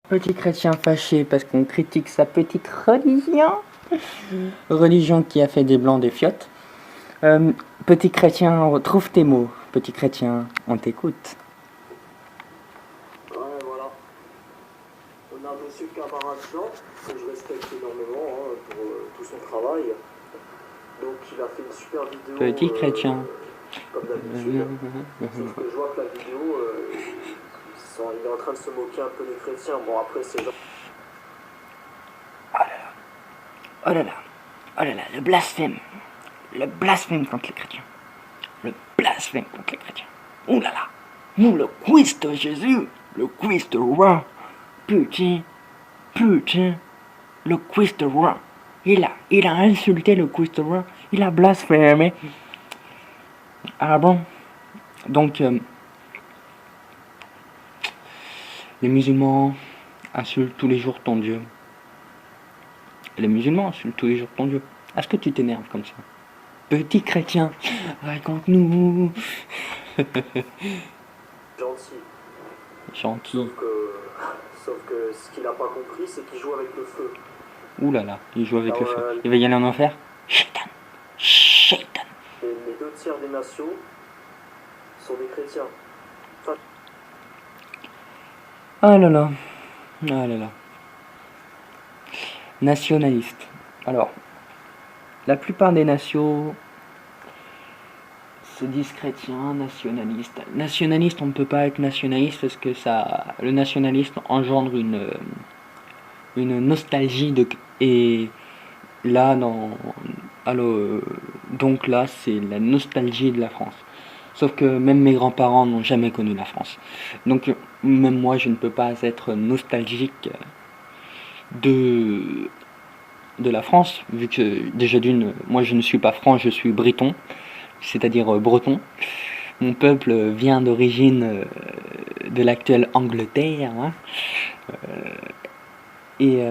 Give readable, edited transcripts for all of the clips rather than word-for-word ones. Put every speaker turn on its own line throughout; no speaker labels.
Petit chrétien fâché parce qu'on critique sa petite religion. Religion qui a fait des blancs des fiottes. Petit chrétien, trouve tes mots. Petit chrétien, on t'écoute.
Ouais, voilà. On a monsieur Camarade Jean, que je respecte énormément pour tout son travail. Donc il a fait une super vidéo.
Petit chrétien.
Comme d'habitude. Sauf que je vois que la vidéo, il est en train de se moquer un peu des chrétiens. Bon, après, c'est genre.
Oh là là. Oh là là, le blasphème. Le blasphème contre les chrétiens. Le blasphème contre les chrétiens. Ouh là là. Nous, le Christ de Jésus. Le Christ roi. Putain. Putain. Le Christ roi. Il a insulté le Christ roi. Il a blasphémé. Ah bon? Donc, les musulmans insultent tous les jours ton Dieu. Les musulmans insultent tous les jours ton Dieu. Est-ce que tu t'énerves comme ça? Petit chrétien, raconte-nous.
Gentil.
Gentil.
Sauf que ce qu'il a pas compris, c'est qu'il joue avec le feu.
Ouh là là, il joue avec le feu. Il va y aller en enfer? Shaitan. Shaitan.
Les 2 tiers des nations sont des chrétiens. Enfin...
Ah là là. Ah là là. Nationaliste. Alors, la plupart des nations se disent chrétiens, nationalistes. Nationaliste, on ne peut pas être nationaliste parce que le nationalisme engendre une nostalgie et là donc là c'est la nostalgie de la France. Sauf que même mes grands-parents n'ont jamais connu la France. Donc même moi je ne peux pas être nostalgique de la France, vu que déjà moi je ne suis pas franc, je suis breton, c'est-à-dire breton. Mon peuple vient d'origine de l'actuelle Angleterre, hein. Et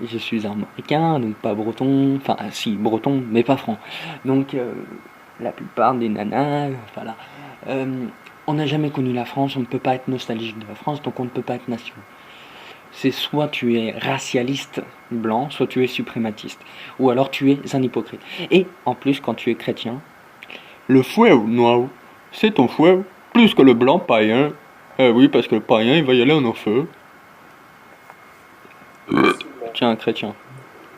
je suis américain, donc pas breton, enfin si breton, mais pas franc. Donc la plupart des nanas, voilà. On n'a jamais connu la France, on ne peut pas être nostalgique de la France, donc on ne peut pas être nation. C'est soit tu es racialiste blanc, soit tu es suprématiste, ou alors tu es un hypocrite. Et en plus, quand tu es chrétien, le fouet noir, c'est ton fouet, plus que le blanc païen. Oui, parce que le païen, il va y aller en enfer. Tiens, chrétien.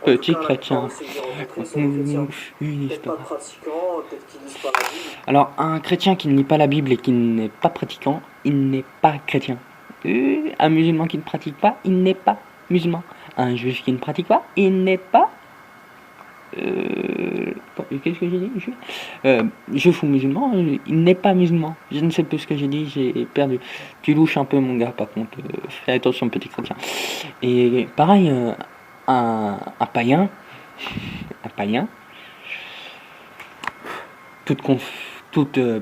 Petit chrétien. Alors, un chrétien qui ne lit pas la Bible et qui n'est pas pratiquant, il n'est pas chrétien. Un musulman qui ne pratique pas, il n'est pas musulman. Un juif qui ne pratique pas, il n'est pas... Qu'est-ce que j'ai dit? Juif ou musulman, il n'est pas musulman. Je ne sais plus ce que j'ai dit, j'ai perdu. Tu louches un peu mon gars, par contre. Fais attention, petit chrétien. Et pareil, un païen, toute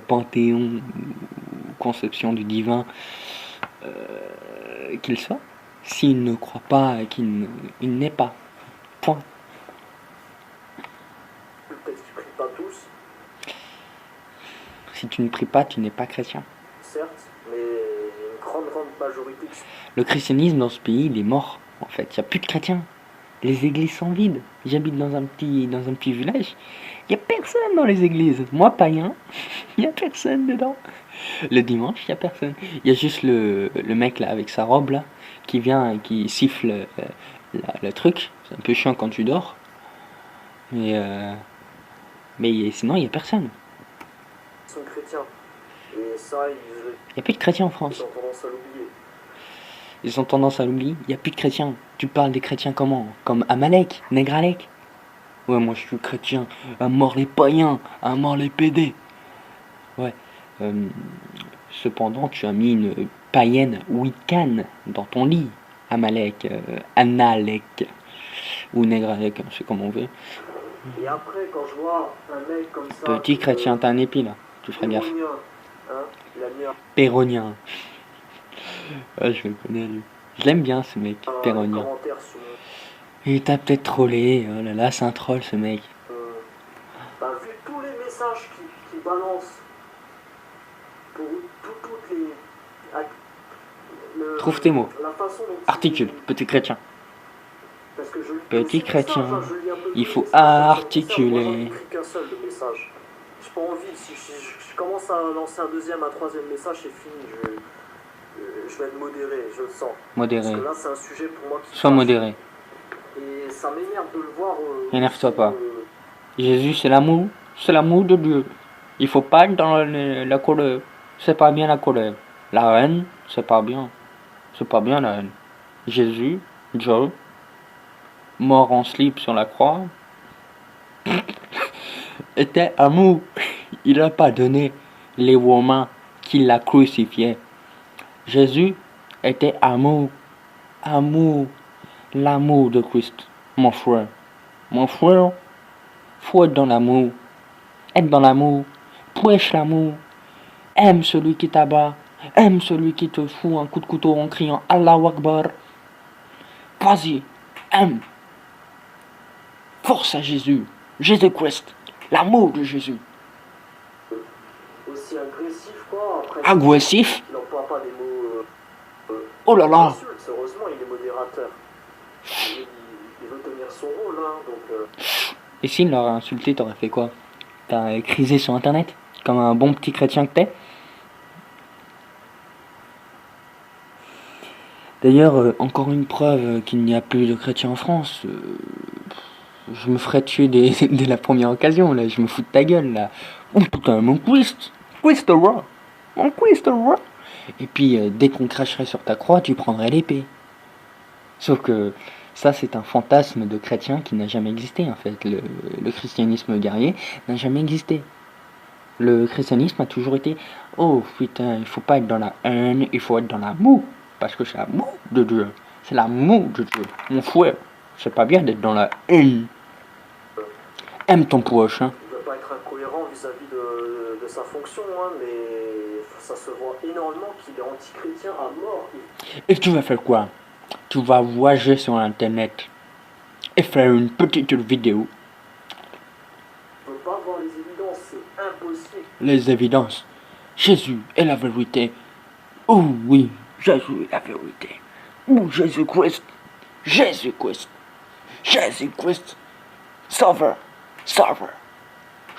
panthéon ou conception du divin qu'il soit, s'il ne croit pas, il n'est pas. Point.
Peut-être qu'ils prient pas tous.
Si tu ne pries pas, tu n'es pas chrétien.
Certes, mais une grande majorité.
Le christianisme dans ce pays, il est mort. En fait, il n'y a plus de chrétiens. Les églises sont vides. J'habite dans un petit village. Il n'y a personne dans les églises. Moi, païen, il n'y a personne dedans. Le dimanche, il n'y a personne. Il y a juste le mec là avec sa robe là qui vient et qui siffle le truc. C'est un peu chiant quand tu dors. Mais sinon, il n'y a personne.
Ils sont chrétiens. Et ça,
il n'y a plus de chrétiens en France.
Ils ont tendance à l'oublier.
Ils ont tendance à l'oublier. Il n'y a plus de chrétiens. Tu parles des chrétiens comment? Comme Amalek, Négralek. Ouais, moi je suis chrétien. À mort les païens, à mort les pédés. Ouais. Cependant, tu as mis une païenne wiccan dans ton lit. Amalek, Analek. Ou Négralek, je sais comment on veut.
Et après, quand je vois un mec comme ça.
Petit chrétien, t'as un épi là. Tu feras gaffe.
Hein,
Péronien. Ah, je le connais lui. Je l'aime bien ce mec, Péronien. Il t'a peut-être trollé. Oh là là, c'est un troll ce mec.
Vu tous les messages qu'il balance pour toutes les.
Trouve tes mots.
la façon dont
Articule, petit chrétien.
Parce que je lis
Petit
aussi le
chrétien,
message, hein, je lis un peu
il
tous
faut
les messages, moi j'en
articuler.
écris qu'un seul de message. J'ai pas envie, si je commence à lancer un deuxième, un troisième message, c'est fini. Je vais être modéré, je le sens.
Modéré.
Parce que là, c'est un sujet pour moi qui
Sois
passe.
modéré.
Et ça m'énerve de le voir.
Énerve-toi pas. Jésus, c'est l'amour de Dieu. Il faut pas être dans la colère. C'est pas bien la colère. La haine, c'est pas bien. C'est pas bien la haine. Jésus, Dieu, mort en slip sur la croix, était amour. Il n'a pas donné les Romains qui l'a crucifié. Jésus était amour. Amour. L'amour de Christ. Mon frère. Mon frère, faut être dans l'amour. Être dans l'amour. Prêche l'amour. Aime celui qui t'abat. Aime celui qui te fout un coup de couteau en criant Allahu Akbar. Vas-y. Aime. Force à Jésus. Jésus-Christ. L'amour de Jésus.
Aussi agressif, quoi. Après,
Agressif.
il n'emploie pas des mots.
Oh là là.
Insultes. Heureusement, il est modérateur. Il veut tenir son rôle, hein, donc.
Et s'il l'aurait insulté, t'aurais fait quoi? T'as crisé sur internet? Comme un bon petit chrétien que t'es? D'ailleurs, encore une preuve qu'il n'y a plus de chrétiens en France. Je me ferais tuer dès la première occasion, là. Je me fous de ta gueule, là. Oh putain, mon Christ! Christ the roi! Mon Christ the roi! Et puis, dès qu'on cracherait sur ta croix, tu prendrais l'épée. Sauf que ça, c'est un fantasme de chrétien qui n'a jamais existé, en fait. Le christianisme guerrier n'a jamais existé. Le christianisme a toujours été « Oh putain, il faut pas être dans la haine, il faut être dans l'amour. Parce que c'est l'amour de Dieu. C'est l'amour de Dieu. Mon frère, c'est pas bien d'être dans la haine. Aime ton prochain. »
Il ne veut pas être incohérent vis-à-vis de sa fonction, hein, mais ça se voit énormément qu'il est anti-chrétien à mort.
Et tu vas faire quoi? Tu vas voyager sur internet et faire une petite vidéo.
Il ne peut pas voir les évidences, c'est impossible.
Les évidences. Jésus est la vérité. Oh oui, Jésus est la vérité. Oh Jésus-Christ. Jésus-Christ. Jésus-Christ. Sauveur. Sauveur.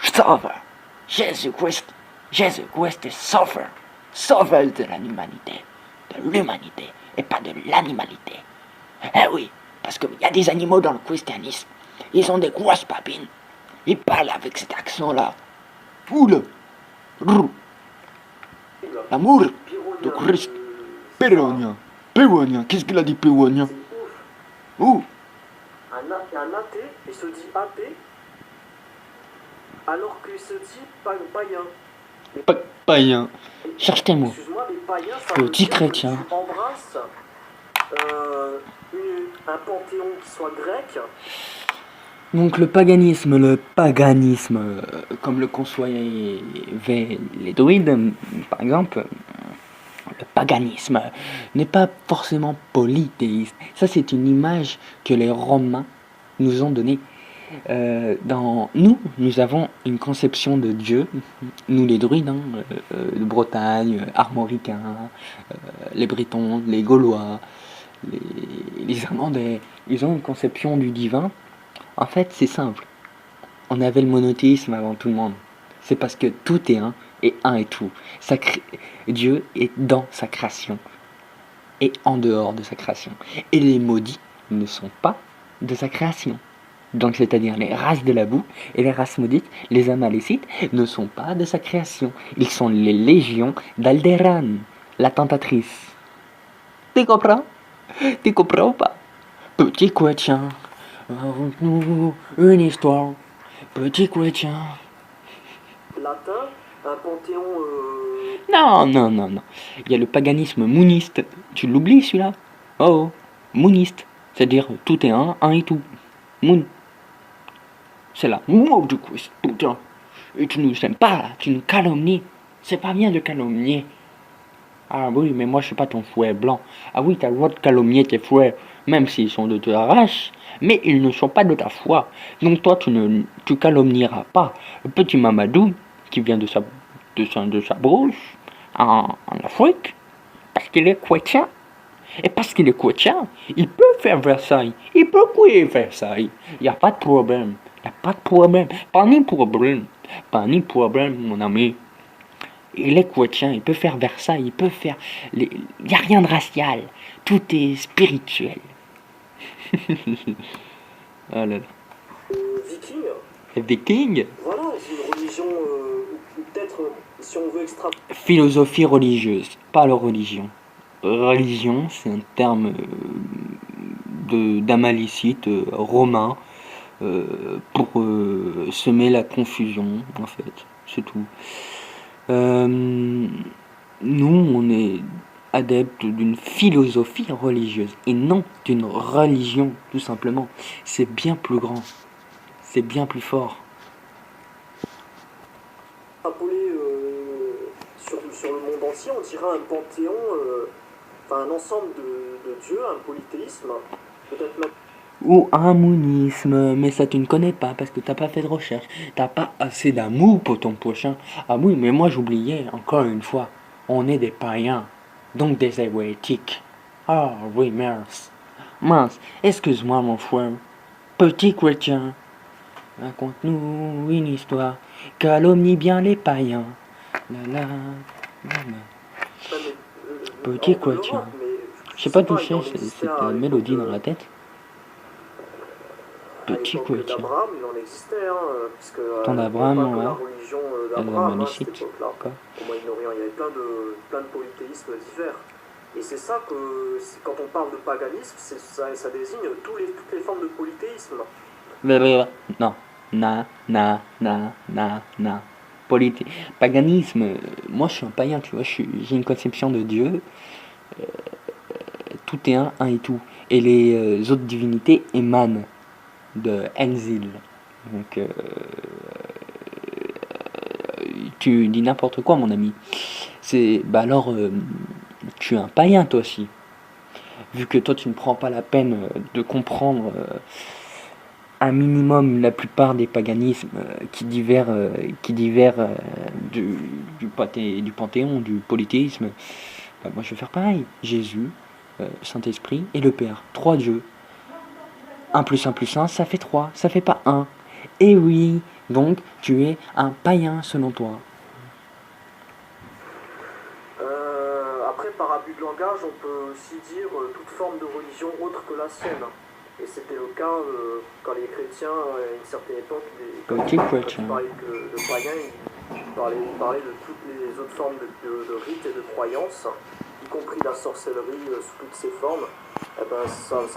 Sauveur. Jésus-Christ. Jésus-Christ est sauveur. Sauveur de l'humanité. De l'humanité et pas de l'animalité. Eh oui, parce qu'il y a des animaux dans le christianisme. Ils ont des grosses babines. Ils parlent avec cet accent-là. Oula. L'amour de Christ. Péronia. Péronia. Qu'est-ce qu'il a dit, Péronia?
C'est ouf.
Où?
Un athée, il se dit athée, alors qu'il se dit païen.
Païen. Cherche tes mots.
Excuse-moi, mais païen, ça
Petit
veut dire
chrétien.
que tu embrasses un panthéon qui soit grec.
Donc le paganisme, comme le concevaient les druides, par exemple, le paganisme n'est pas forcément polythéiste. Ça, c'est une image que les Romains nous ont donnée. Nous avons une conception de Dieu, nous les druides, de Bretagne, armoricains, les Bretons, les Gaulois, les Irlandais, ils ont une conception du divin. En fait, c'est simple. On avait le monothéisme avant tout le monde. C'est parce que tout est un et un est tout. Dieu est dans sa création et en dehors de sa création. Et les maudits ne sont pas de sa création. Donc, c'est-à-dire les races de la boue et les races maudites, les Amalécites, ne sont pas de sa création. Ils sont les légions d'Alderan, la tentatrice. Tu comprends? Tu comprends ou pas? Petit chrétien, raconte-nous une histoire. Petit chrétien.
Latin, un panthéon.
Non. Il y a le paganisme mouniste. Tu l'oublies celui-là? Oh, mouniste. C'est-à-dire tout est un est tout. Moon. C'est la mort du Christ, putain. Et tu nous aimes pas là, tu nous calomnies. C'est pas bien de calomnier. Ah oui, mais moi je suis pas ton frère blanc. Ah oui, t'as le droit de calomnier tes frères, même s'ils sont de ta race, mais ils ne sont pas de ta foi. Donc toi, tu calomnieras pas le petit Mamadou qui vient de sa brousse en Afrique, parce qu'il est chrétien. Et parce qu'il est chrétien, il peut faire Versailles. Il peut courir Versailles. Il n'y a pas de problème. Il n'y a pas de problème. Pas ni problème. Pas ni problème, mon ami. Il est chrétien, il peut faire Versailles, il peut faire... Il n'y a rien de racial. Tout est spirituel. Ah là là.
Viking,
Les Vikings.
voilà, c'est une religion, ou peut-être, si on veut extrapoler.
Philosophie religieuse, pas leur religion. Religion, c'est un terme d'amalicite romain pour semer la confusion, en fait. C'est tout. Nous, on est adeptes d'une philosophie religieuse et non d'une religion, tout simplement. C'est bien plus grand, c'est bien plus fort.
Sur le monde entier, on dirait un panthéon, enfin un ensemble de dieux, un polythéisme, peut-être même.
Ou un monisme, mais ça tu ne connais pas parce que t'as pas fait de recherche. T'as pas assez d'amour pour ton prochain. Ah oui, mais moi j'oubliais, encore une fois, on est des païens, donc des hérétiques. Ah oui, mince. Mince, excuse-moi mon frère. Petit chrétien, raconte-nous une histoire, calomnie bien les païens. La la, la la. Petit chrétien. Je sais pas toucher cette mélodie dans la tête. Petit chrétien.
D'Abraham, il en existait, hein, puisque
Ton d'Abraham, ouais.
la religion
Elle est
d'Abraham,
magnifique.
à cette époque-là, au Moyen-Orient, il y avait plein de polythéismes divers. Et c'est ça que, quand on parle de paganisme, ça désigne toutes les formes de polythéisme.
Non. Na. Paganisme, moi je suis un païen, tu vois, j'ai une conception de Dieu, tout est un et tout. Et les autres divinités émanent de Enzil. Donc, tu dis n'importe quoi, mon ami. Alors, tu es un païen, toi aussi. Vu que toi, tu ne prends pas la peine de comprendre un minimum la plupart des paganismes qui diffèrent du panthéon, du polythéisme, bah, moi je vais faire pareil. Jésus, Saint-Esprit et le Père. 3 dieux. 1 plus 1 plus 1, ça fait 3, ça fait pas 1. Et oui, donc tu es un païen selon toi.
Après, par abus de langage, on peut aussi dire toute forme de religion autre que la sienne. Et c'était le cas quand les chrétiens, à une certaine époque, quand ils parlaient de païens, ils parlaient de toutes les autres formes de rites et de croyances, y compris la sorcellerie sous toutes ses formes. Eh ben, ça